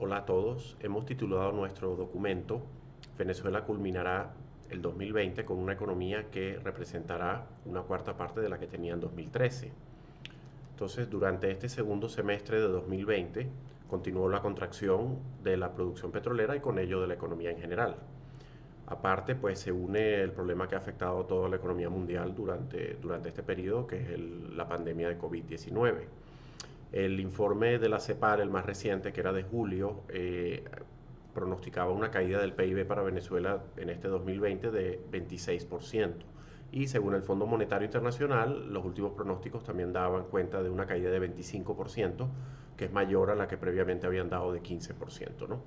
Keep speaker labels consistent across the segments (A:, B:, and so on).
A: Hola a todos. Hemos titulado nuestro documento Venezuela culminará el 2020 con una economía que representará una cuarta parte de la que tenía en 2013. Entonces, durante este segundo semestre de 2020 continuó la contracción de la producción petrolera y con ello de la economía en general. Aparte, pues se une el problema que ha afectado a toda la economía mundial durante este periodo, que es la pandemia de COVID-19. El informe de la CEPAL, el más reciente, que era de julio, pronosticaba una caída del PIB para Venezuela en este 2020 de 26%. Y según el Fondo Monetario Internacional, los últimos pronósticos también daban cuenta de una caída de 25%, que es mayor a la que previamente habían dado de 15%, ¿no?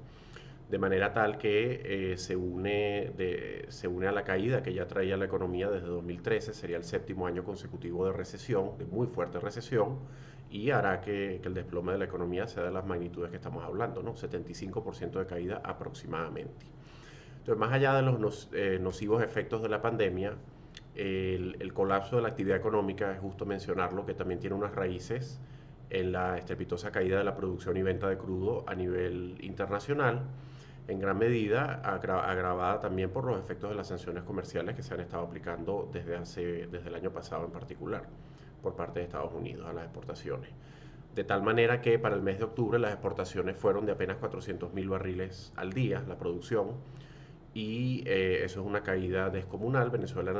A: De manera tal que se une a la caída que ya traía la economía desde 2013, sería el séptimo año consecutivo de recesión, de muy fuerte recesión, y hará que el desplome de la economía sea de las magnitudes que estamos hablando, ¿no? 75% de caída aproximadamente. Entonces, más allá de los nocivos efectos de la pandemia, el colapso de la actividad económica, es justo mencionarlo, que también tiene unas raíces en la estrepitosa caída de la producción y venta de crudo a nivel internacional, en gran medida agravada también por los efectos de las sanciones comerciales que se han estado aplicando desde el año pasado en particular por parte de Estados Unidos a las exportaciones. De tal manera que para el mes de octubre las exportaciones fueron de apenas 400.000 barriles al día, la producción, y eso es una caída descomunal. Venezuela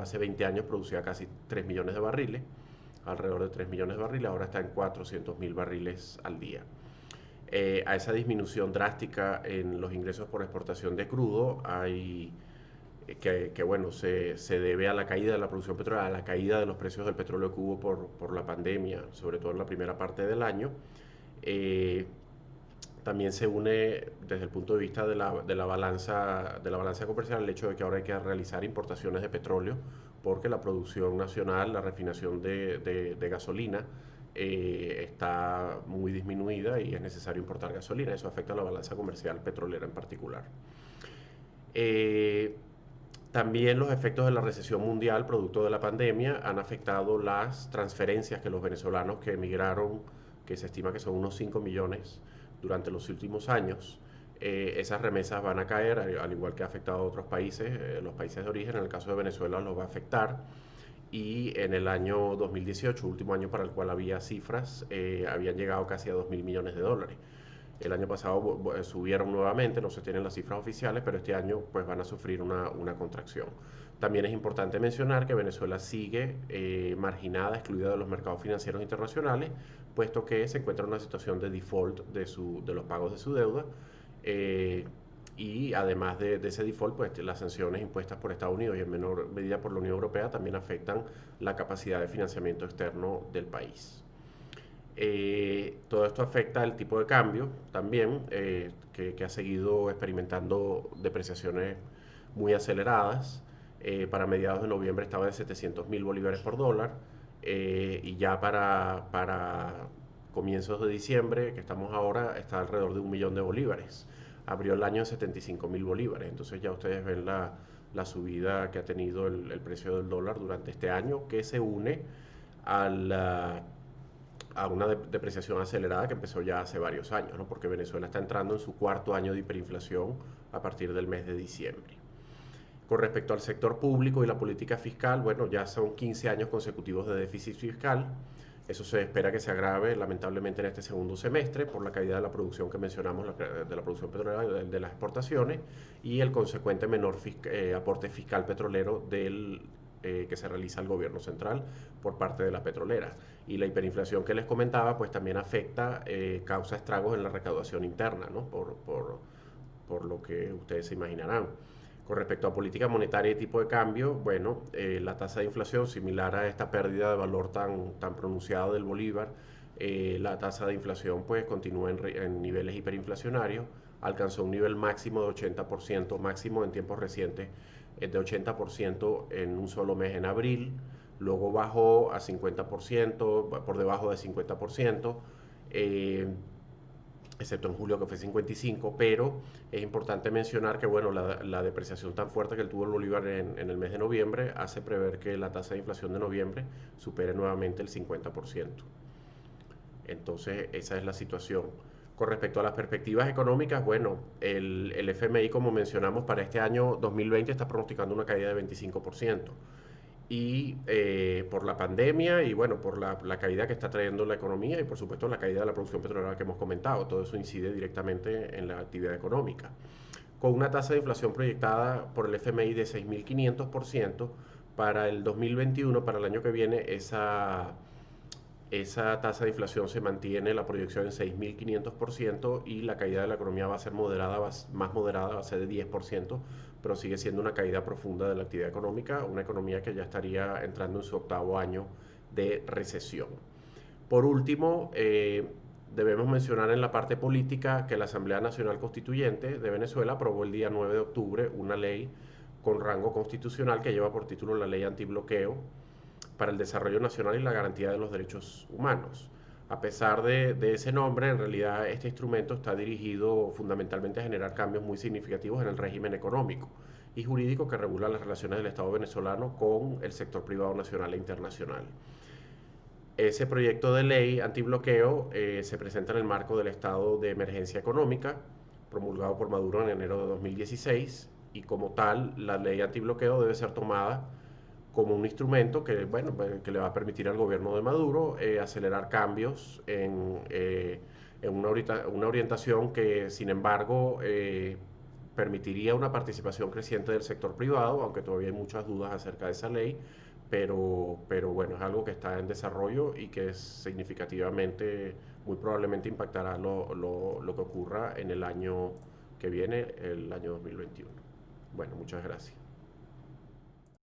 A: hace 20 años producía casi 3 millones de barriles, alrededor de 3 millones de barriles, ahora está en 400.000 barriles al día. A esa disminución drástica en los ingresos por exportación de crudo bueno, se debe a la caída de la producción petrolera, a la caída de los precios del petróleo que hubo por la pandemia, sobre todo en la primera parte del año. Eh, También se une desde el punto de vista de la balanza comercial el hecho de que ahora hay que realizar importaciones de petróleo porque la producción nacional, la refinación de gasolina está muy disminuida y es necesario importar gasolina. Eso afecta a la balanza comercial petrolera en particular. Eh, También los efectos de la recesión mundial producto de la pandemia han afectado las transferencias que los venezolanos que emigraron, que se estima que son unos 5 millones durante los últimos años, esas remesas van a caer, al igual que ha afectado a otros países, los países de origen. En el caso de Venezuela los va a afectar, y en el año 2018, último año para el cual había cifras, habían llegado casi a 2.000 millones de dólares. El año pasado subieron nuevamente, no se tienen las cifras oficiales, pero este año pues van a sufrir una contracción. También es importante mencionar que Venezuela sigue marginada, excluida de los mercados financieros internacionales, puesto que se encuentra en una situación de default de los pagos de su deuda. eh, y además de ese default, pues las sanciones impuestas por Estados Unidos y en menor medida por la Unión Europea también afectan la capacidad de financiamiento externo del país. Todo esto afecta al tipo de cambio también, que ha seguido experimentando depreciaciones muy aceleradas. Para mediados de noviembre estaba en 700.000 bolívares por dólar, y ya para comienzos de diciembre, que estamos ahora, está alrededor de 1 millón de bolívares. Abrió el año en 75.000 bolívares. Entonces ya ustedes ven la subida que ha tenido el precio del dólar durante este año, que se une a una depreciación acelerada que empezó ya hace varios años, ¿no? Porque Venezuela está entrando en su cuarto año de hiperinflación a partir del mes de diciembre. Con respecto al sector público y la política fiscal, bueno, ya son 15 años consecutivos de déficit fiscal. Eso se espera que se agrave lamentablemente en este segundo semestre por la caída de la producción que mencionamos, de la producción petrolera y de las exportaciones, y el consecuente menor aporte fiscal petrolero que se realiza al gobierno central por parte de las petroleras. Y la hiperinflación que les comentaba, pues también afecta, causa estragos en la recaudación interna, ¿no? Por lo que ustedes se imaginarán. Con respecto a política monetaria y tipo de cambio, bueno, la tasa de inflación, similar a esta pérdida de valor tan pronunciada del bolívar, la tasa de inflación pues continúa en niveles hiperinflacionarios. Alcanzó un nivel máximo de 80%, máximo en tiempos recientes, de 80% en un solo mes en abril. Luego bajó a 50%, por debajo de 50%. Excepto en julio que fue 55, pero es importante mencionar que bueno, la depreciación tan fuerte que tuvo el bolívar en el mes de noviembre hace prever que la tasa de inflación de noviembre supere nuevamente el 50%. Entonces esa es la situación. Con respecto a las perspectivas económicas, bueno, el FMI, como mencionamos, para este año 2020 está pronosticando una caída de 25%. Y por la pandemia y bueno, por la caída que está trayendo la economía y por supuesto la caída de la producción petrolera que hemos comentado, todo eso incide directamente en la actividad económica. Con una tasa de inflación proyectada por el FMI de 6.500% para el 2021, para el año que viene, esa tasa de inflación se mantiene, la proyección en 6.500% y la caída de la economía va a ser moderada, más moderada, va a ser de 10%, pero sigue siendo una caída profunda de la actividad económica, una economía que ya estaría entrando en su octavo año de recesión. Por último, debemos mencionar en la parte política que la Asamblea Nacional Constituyente de Venezuela aprobó el día 9 de octubre una ley con rango constitucional que lleva por título la Ley Antibloqueo para el Desarrollo Nacional y la Garantía de los Derechos Humanos. A pesar de ese nombre, en realidad este instrumento está dirigido fundamentalmente a generar cambios muy significativos en el régimen económico y jurídico que regula las relaciones del Estado venezolano con el sector privado nacional e internacional. Ese proyecto de ley antibloqueo se presenta en el marco del estado de emergencia económica promulgado por Maduro en enero de 2016 y como tal la ley antibloqueo debe ser tomada como un instrumento que, bueno, que le va a permitir al gobierno de Maduro acelerar cambios en una orientación que, sin embargo, permitiría una participación creciente del sector privado, aunque todavía hay muchas dudas acerca de esa ley, pero bueno, es algo que está en desarrollo y que significativamente, muy probablemente impactará lo que ocurra en el año que viene, el año 2021. Bueno, muchas gracias.